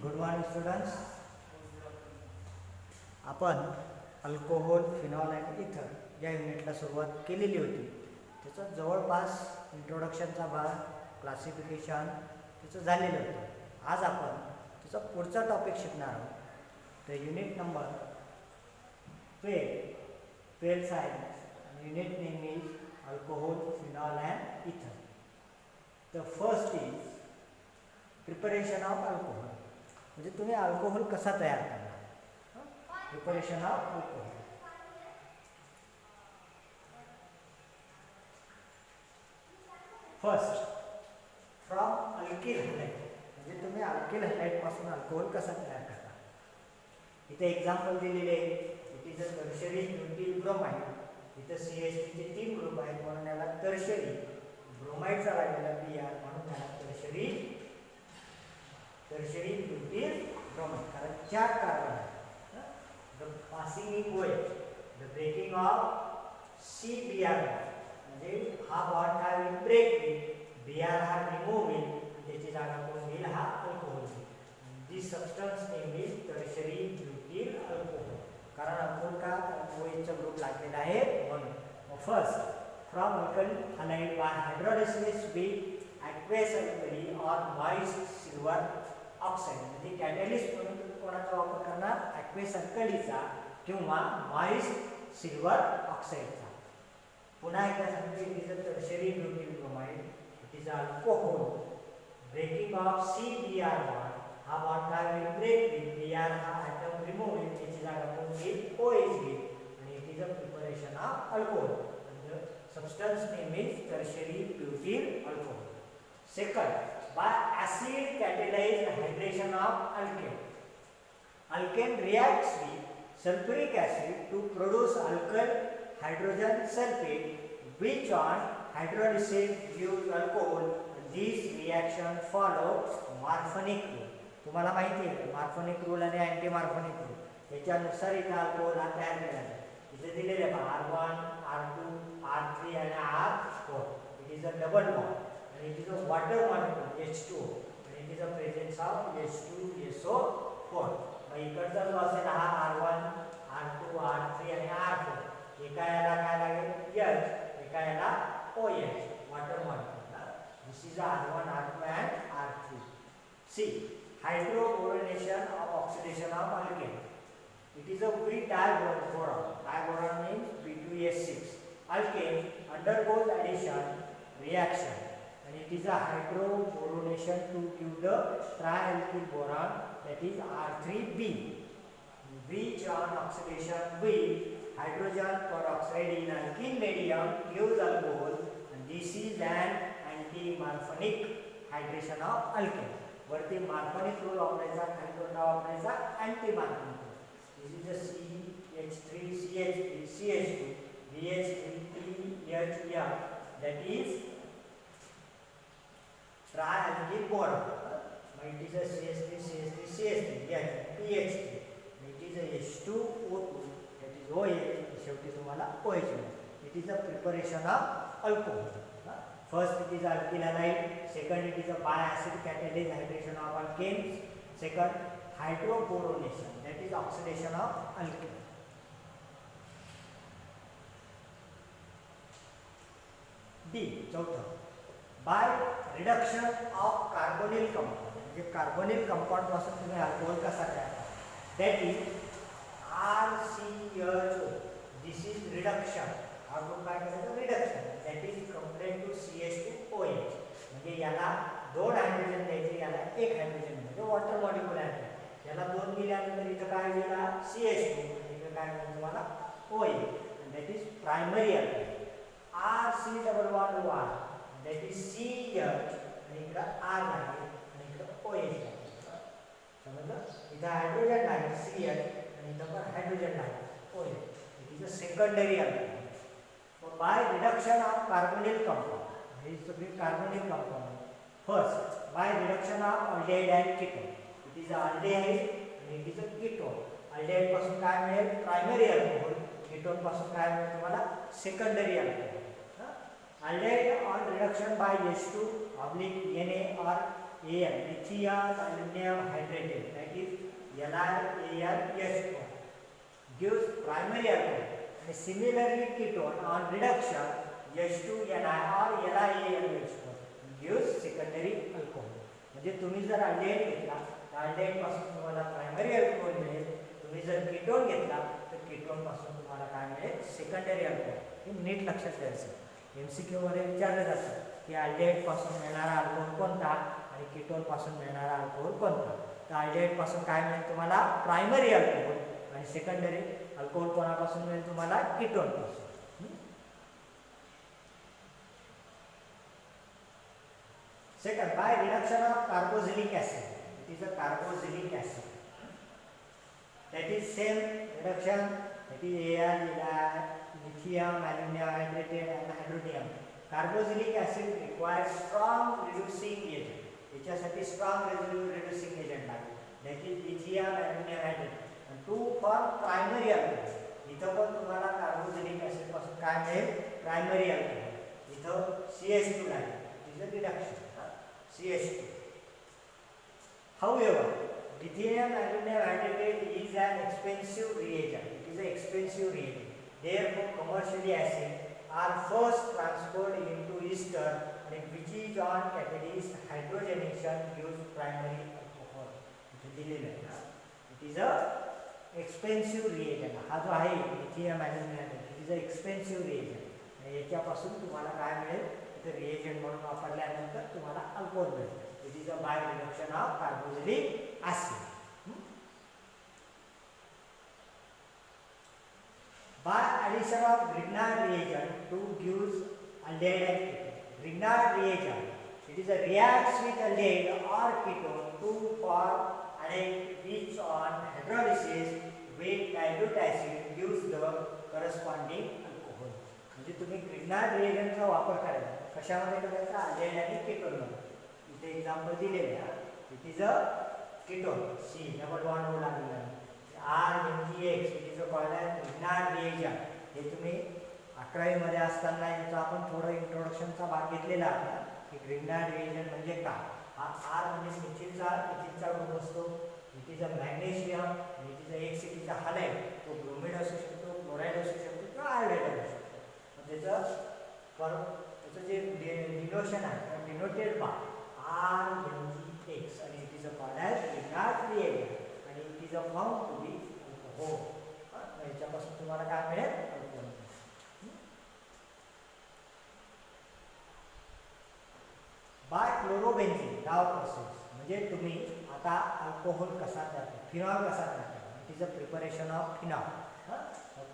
Good morning students. आपण alcohol, phenol and इथर या युनिटला सुरुवात केलेली होती. त्याचं जवळपास इंट्रोडक्शनचा भाग, क्लासिफिकेशन त्याचं झालेलं होतं. आज आपण त्याचा पुढचा टॉपिक शिकणार आहोत. तर unit number 12 science. Unit name is alcohol, phenol and ether. The first is preparation of alcohol. म्हणजे तुम्ही अल्कोहोल कसा तयार करणार. Preparation of alcohol. First, from alkyl halide. म्हणजे तुम्ही अल्किल हॅलाइड पासून अल्कोहोल कसा तयार करता. इथे एक्झाम्पल दिलेले आहे. It is a tertiary butyl bromide. इथे CH3 चे 3 ग्रुप आहेत म्हणून याला टर्शरी. ब्रोमाइडचा लागलेला Br म्हणून त्याला टर्शरी ब्युटिल ब्रोमाइड. कारण 4 कार्बन आहेत. The passing in OH, the breaking of CBr म्हणजे हा बॉन्ड काय होईल, ब्रेक होईल. Br हा रिमूव्ह होईल. त्याची जागा कोण घेईल, हा अल्कोहोल घेईल. This substance name is tertiary butyl alcohol. कारण अल्कोहोल का OH चा ग्रुप लागलेला आहे म्हणून. First, from alkyl halide by hydrolysis with aqueous alkali or moist silver oxide. म्हणजे कॅटॅलिस्ट म्हणून तुम्ही कोणाचा वापर करणार, aqueous alkaliचा किंवा moist silver oxideचा. पुन्हा एकदा सांगतो, it is a tertiary butyl bromide. It is alcohol. Breaking of CBr bond, हा बॉन्ड काय होईल, ब्रेक होईल. Br हा ॲटम रिमूव्ह होईल. त्याची जागा कोण घेईल, OH घेईल. आणि it is a preparation of alcohol. Substance name is tertiary butyl alcohol. Second, by acid catalyzed hydration of alkane. Alkane reacts with sulfuric acid to produce alkyl hydrogen sulfate, which on hydrolysis gives alcohol. This reaction follow Marconic rule. तुम्हाला माहिती आहे मार्कोनिक rule आणि anti मार्कोनिक rule. त्याच्यानुसार इथे alcohol हा तयार केला जातो. इथे दिलेले आहे R1, R2, R3 आणि R4. It is a double bond आणि it is a water molecule H2 आणि it is a presence of H2SO4. मग इकडचा जो असेल हा R1, R2, R3 आणि R4. एका याला काय लागेल H, एका याला OH, water molecule. This is R1, R2 and R3. C, hydroboronation of oxidation of alkane. It is a weak diboron. Diboron means B2S6. Alkane undergoes addition reaction and it is a hydroboronation to give the trialkyl boron, that is R3B, which on oxidation with hydrogen peroxide in alkene medium gives alcohol, and this is an anti-Marconic hydration of alkane. वरती मार्कोनिक rule वापरायचा, खाली कोणता वापरायचा, anti मार्कोनिक. This is a CH3, CH3, CH2, BH3, HF, that is trialkyl boron. It is a CH3, CH3, CH3, PH3. It is a H2O2, that is OH. शेवटी तुम्हाला OH. It is a preparation of alcohol. First, it is alkyl halide. Second, it is a bi-acid catalyzed hydration of alkanes. Second, hydroboronation, that is oxidation of alkane. D, चौथा, by reduction of carbonyl compound. म्हणजे carbonyl compound पासून तुम्ही alcohol कसा तयार करता. that is RCHO. this is reduction. हा group काय करायचा, reduction. that is compared to CH2OH. म्हणजे याला 2 हायड्रोजन द्यायचे, याला 1 हायड्रोजन, म्हणजे वॉटर मॉलिक्यूल आहे. याला 2 दिल्यानंतर इथं काय दिला, CH2, इथं काय मिळेल तुम्हाला, OH. that is primary alkyl. RC double bond Y, that is CH, आणि इकडं R लागेल आणि इकडं OH लागेल. समजलं. इथं हायड्रोजन लागेल CH आणि इथं पण हायड्रोजन लागेल OH. It is a secondary alkyl. by reduction of carbonyl compound. This is the carbonyl compound. First, by reduction of aldehyde and ketone. It is aldehyde and it is a ketone. aldehyde पासून काय मिळेल, primary alcohol. ketone पासून काय मिळेल तुम्हाला, secondary alcohol. aldehyde on reduction by H2 Na or Al, lithium aluminum hydrated, that is LiAlH4, gives primary alcohol. And similarly, ketone on reduction H2Ni or LiAlH4 gives secondary alcohol. म्हणजे तुम्ही जर aldehyde घेतला तर aldehyde पासून तुम्हाला primary alcohol मिळेल. तुम्ही जर कीटोन घेतला तर कीटोन पासून तुम्हाला काय मिळेल? Secondary alcohol. हे नीट लक्षात ठेवायचं. एमसीक्यू मध्ये विचारलं जातं की अल्डेहाइड पासून मिळणारा अल्कोहोल कोणता आणि कीटोन पासून मिळणारा अल्कोहोल कोणता. तर अल्डेहाइड पासून काय मिळेल तुम्हाला? Primary alcohol. आणि सेकंडरी अल्कोहोल कोणापासून मिळेल तुम्हाला? कीटोन पासून. Second, by reduction of carboxylic acid, it is a carboxylic acid. That is same reduction, that is Al, lithium, aluminum hydrated and hydronium. Carboxylic acid requires strong reducing agent. याच्यासाठी strong reducing agent लागेल. That is lithium, aluminum hydrated. And two for primary alcohol. इथं पण तुम्हाला carboxylic acid पासून काय मिळेल? Primary alcohol. इथं CH2 लागेल. It is a reduction. CH2. However, lithium aluminum hydrated is an expensive reagent. It is an expensive reagent. Therefore, commercially acid are first transferred into ester, and which is on catalyst hydrogenation gives primary alcohol. It is a expensive reagent. हा जो आहे lithium aluminum hydrated, it is a expensive reagent. आणि याच्यापासून तुम्हाला काय मिळेल? तर reagent म्हणून वापरल्यानंतर तुम्हाला अल्कोहोल मिळेल. It is a by reduction of carboxylic acid. By addition of Grignard reagent to gives aldehyde and ketone. Grignard reagent, it is a reacts with aldehyde or ketone to form aldehyde which on hydrolysis with dilute acid gives the corresponding alcohol. म्हणजे तुम्ही Grignard reagentचा वापर करायचा. कशामध्ये करायचा? Aldehyde आणि केटोनमध्ये. इथे example दिलेले आहे. It is a ketone, C double bond O लागलेला आहे. RMgX, it is a called as Grignard reagent. हे तुम्ही 11वी मध्ये असताना याचा आपण थोडं इंट्रोडक्शनचा भाग घेतलेला आहे की Grignard reagent म्हणजे काय. हा R म्हणजे मिथिलचा ग्रुप असतो. It is a magnesium, it is a एक हालाइड. तो ब्रोमाइड असू शकतो, क्लोराइड असू शकतो किंवा आयोडाइड असू शकतो. त्याचं जे डिनोशन आहे डिनोटेड बाय RMgX आणि it is a called as Grignard reagent आणि इट इज अ फाउंड टू बी अल्कोहोल. याच्यापासून तुम्हाला काय मिळेल? अल्कोहोल. बाय क्लोरोबेन्झीन डाव प्रोसेस म्हणजे तुम्ही आता अल्कोहोल कसा तयार करता, फिनॉल कसा तयार करता. It is a preparation of phenol.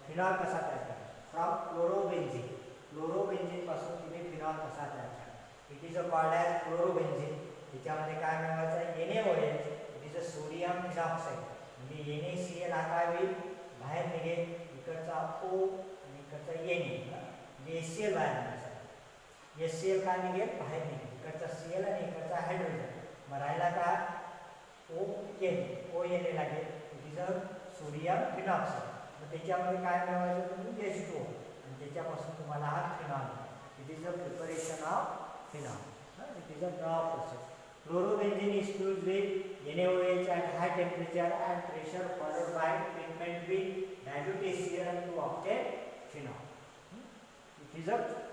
Phenol कसा तयार करता? फ्रॉम क्लोरोबेन्झीन. क्लोरोबेन्झीन पासून तुम्ही फिनॉल कसा तयार करता. It is a called as chlorobenzene. त्याच्यामध्ये काय मिळवायचं? NaOH. It is a sodium phenoxide. म्हणजे NaCl हा काय होईल? बाहेर निघेल. इकडचा O आणि इकडचा Na म्हणजे HCl बाहेर निघायचा. HCl काय निघेल? बाहेर निघेल. इकडचा Cl आणि इकडचा हायड्रोजन. मग राहिला काय? ONA लागेल. It is a sodium phenoxide. मग त्याच्यामध्ये काय मिळवायचं तुम्ही? H2O. आणि त्याच्यापासून तुम्हाला हा phenol. It is a preparation of phenol. It is a draw process. Chlorobenzene is fused with NaOH at high temperature and pressure followed by treatment with dilute HCl to obtain phenol. It is a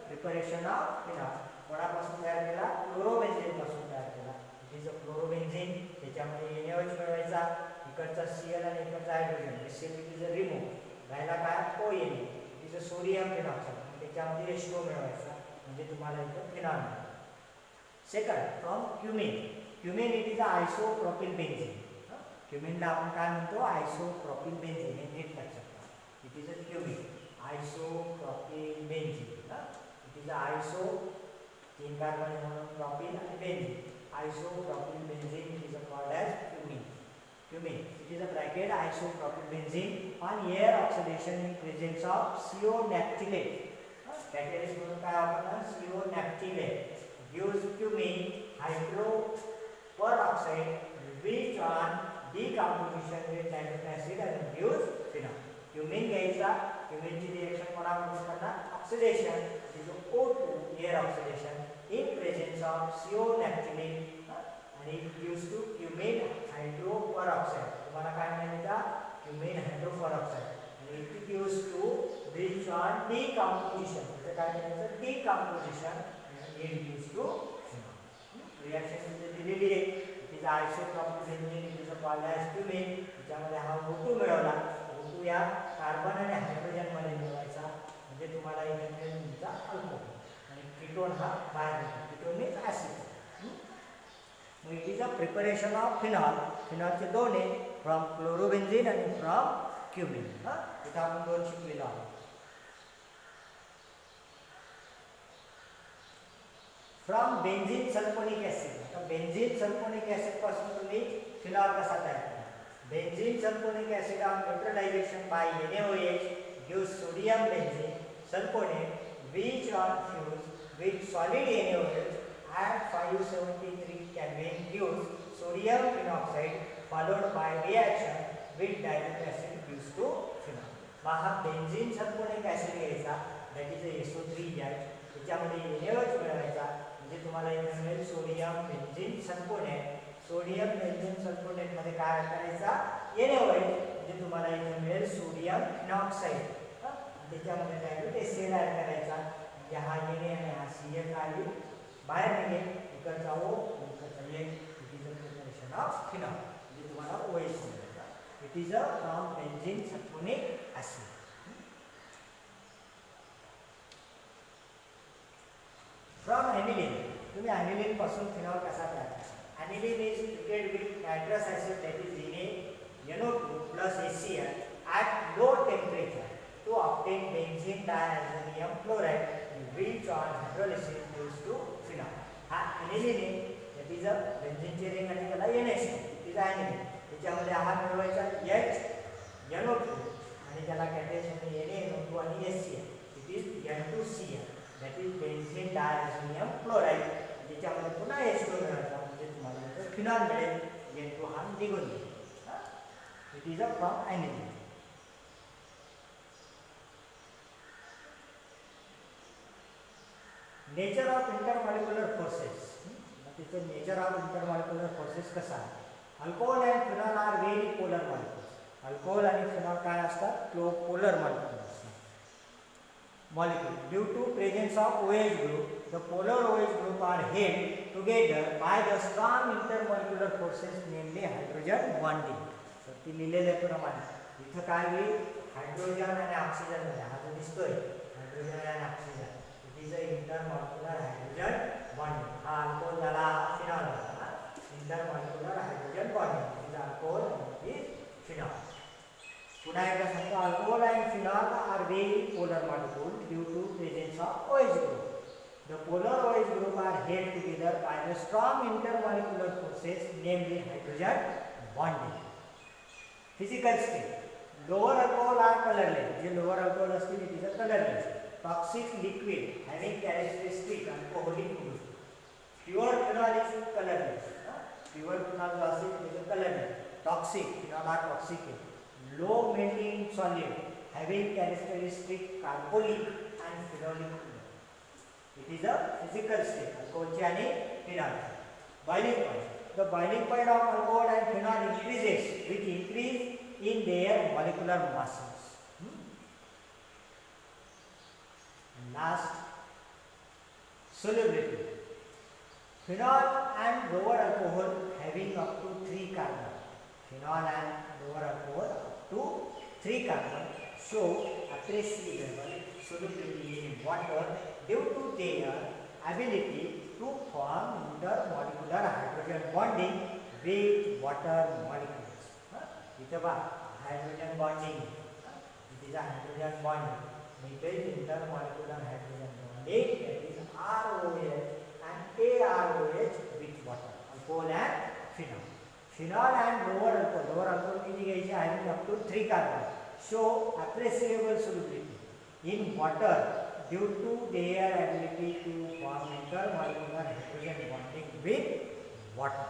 preparation of phenol. कोणापासून तयार केला? क्लोरोबेन्झीन पासून तयार केला. It is a chlorobenzene. त्याच्यामध्ये NaOH मिळवायचा, इकडचा Cl आणि इकडचा hydrogen. HCl it is a remove. राहिला काय? ONA. It is a sodium phenoxide. त्याच्यामध्ये H2O मिळवायचा म्हणजे तुम्हाला इथे फिनॉल मिळेल. Second, from cumene. Cumene it is isopropyl benzene. क्युमिनला आपण काय म्हणतो? Isopropyl benzene. हे नीट लक्षात ठेवा. It is a cumene, isopropyl benzene. It is iso 3 carbon म्हणून प्रोपिल आणि benzene. Isopropyl benzene it is called as cumene. Cumene it is a bracket isopropyl benzene on air oxidation in presence of CO naphthenate. Catalyst म्हणून काय वापरणार? CO नॅप्थिलेट gives cumene hydroperoxide which on decomposition with nitric acid and gives phenol. Cumene घ्यायचा. क्युमिनची reaction कोणामध्ये करणार? Oxidation. Is O2 air oxidation in presence of CO नॅप्थिलेट. आणि म्हणजे काय करायचं डिकम्पोजिशन इंड्यूस टू रिॲक्शन म्हणजे दिलेली आहे तिचा आयसोट्रॉपिक बेंझीन तिचं कॉल्ड ॲज क्युमेन त्याच्यामध्ये हा O2 मिळवला O2 या कार्बन आणि हायड्रोजनमध्ये मिळवायचा म्हणजे तुम्हाला इथे मिळेल तुमचा अल्कोहोल आणि कीटोन हा बाहेर निघतो कीटोन मीन्स ॲसिड मग it is a preparation of phenol फिनॉलचे दोन आहे फ्रॉम क्लोरोबेन्झीन आणि फ्रॉम क्युमिन इथं आपण दोन शिकलेलो आहोत फ्रॉम बेन्झीन सल्फोनिक ॲसिड आता बेन्झीन सल्फोनिक ॲसिड पासून तुम्ही फिनॉल कसा तयार करा benzene sulphonic acid on neutralisation by NaOH gives sodium benzene sulfonate which on fuse with solid NaOH at 573 Kelvin gives sodium phenoxide followed by reaction with dilute acid gives to phenol मग हा benzene sulphonic acid घ्यायचा that is SO3 gas त्याच्यामध्ये NaOH मिळवायचा म्हणजे तुम्हाला इथे मिळेल sodium benzene sulphonate sodium benzene sulphonate मध्ये काय करायचा NaOH म्हणजे तुम्हाला इथे मिळेल सोडियम फिनॉक्साइड त्याच्यामध्ये डायल्यूट एसिड ऍड करायचा म्हणजे हा Na आणि हा CH आली बाहेर निघेल इकडचा O इकडचा N it is a preparation of phenol म्हणजे तुम्हाला OH मिळेल it is a from benzene sulphonic acid from aniline तुम्ही ॲनिलीन पासून फिनॉल कसा तयार करता aniline is treated with nitrous acid that is NaNO2 plus HCl at low temperature to obtain benzene diazoxide chloride which on hydrolysis gives to phenol हा ॲनिलीन आहे that is a बेन्झीनचे ring आणि त्याला NH2 it is ॲनिलीन त्याच्यामध्ये हा मिळवायचा NO2 आणि त्याला कॅटायशन NaNO2 आणि HCl it is N2Cl that is benzene diazonium chloride ज्याच्यामध्ये पुन्हा H2 मिळाला म्हणजे तुम्हाला इथे फिनॉल मिळेल N2 हा निघून जाईल it is a from aniline nature of intermolecular forces तिचं नेचर ऑफ इंटरमॉलिक्युलर फोर्सेस कसा आहे alcohol and phenol are very polar molecules alcohol आणि फिनॉल काय असतात polar molecule molecule due to presence of OH group the polar OH group are held together by the strong intermolecular forces namely hydrogen bonding तर ती लिहिलेल्या प्रमाणे इथं काय होईल हायड्रोजन आणि ऑक्सिजन मध्ये हा जो दिसतोय हायड्रोजन आणि oxygen it is a intermolecular hydrogen bonding हा अल्कोहोल झाला फिनॉल झाला intermolecular hydrogen bonding it is alcohol and it is phenol पुन्हा एकदा सांगतो alcohol and phenol are very polar molecule due to presence of OH group the polar OH group are held together by the strong intermolecular forces namely hydrogen bonding physical state lower alcohol are colourless जे lower alcohol असतील it is a colourless toxic liquid having characteristic alcoholic group pure phenol is colourless pure phenol जो असेल it is a colourless toxic phenol हा toxic आहे low melting solid having characteristic carbolic and phenolic it is a physical state alcohol आणि phenol boiling point the boiling point of alcohol and phenol increases with increase in their molecular masses and last solubility phenol and lower alcohol having up to 3 carbon phenol and lower alcohol to 3 carbon show appreciable solubility in water due to their ability to form intermolecular hydrogen bonding with water molecules. इथे बघा hydrogen bonding it is a hydrogen bonding it is intermolecular hydrogen bonding that is ROH and AROH with water alcohol and phenol. Phenol and lower alcohol किती घ्यायचे having up to 3 carbon show appreciable solubility in water due to their ability to form intermolecular hydrogen bonding with water.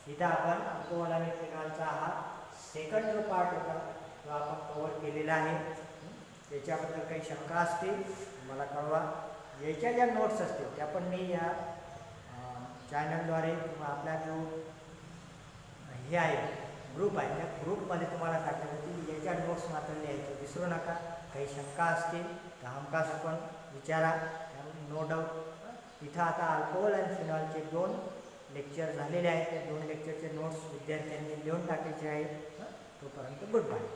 इथं आपण alcohol आणि फिनॉलचा हा second जो part होता तो आपण कव्हर केलेला आहे त्याच्याबद्दल काही शंका असतील मला कळवा याच्या ज्या नोट्स असतील त्या पण मी या चॅनलद्वारे किंवा आपला जो हे आहे ग्रुप आहे त्या ग्रुपमध्ये तुम्हाला टाकले होते याच्या नोट्स मात्र लिहायचं विसरू नका काही शंका असतील तर हमखास आपण विचारा, नो डाऊट. इथं आता अल्कोहोल आणि फिनॉलचे 2 लेक्चर झालेले आहेत. त्या 2 लेक्चरचे नोट्स विद्यार्थ्यांनी लिहून टाकायचे आहेत. तोपर्यंत गुड बाय.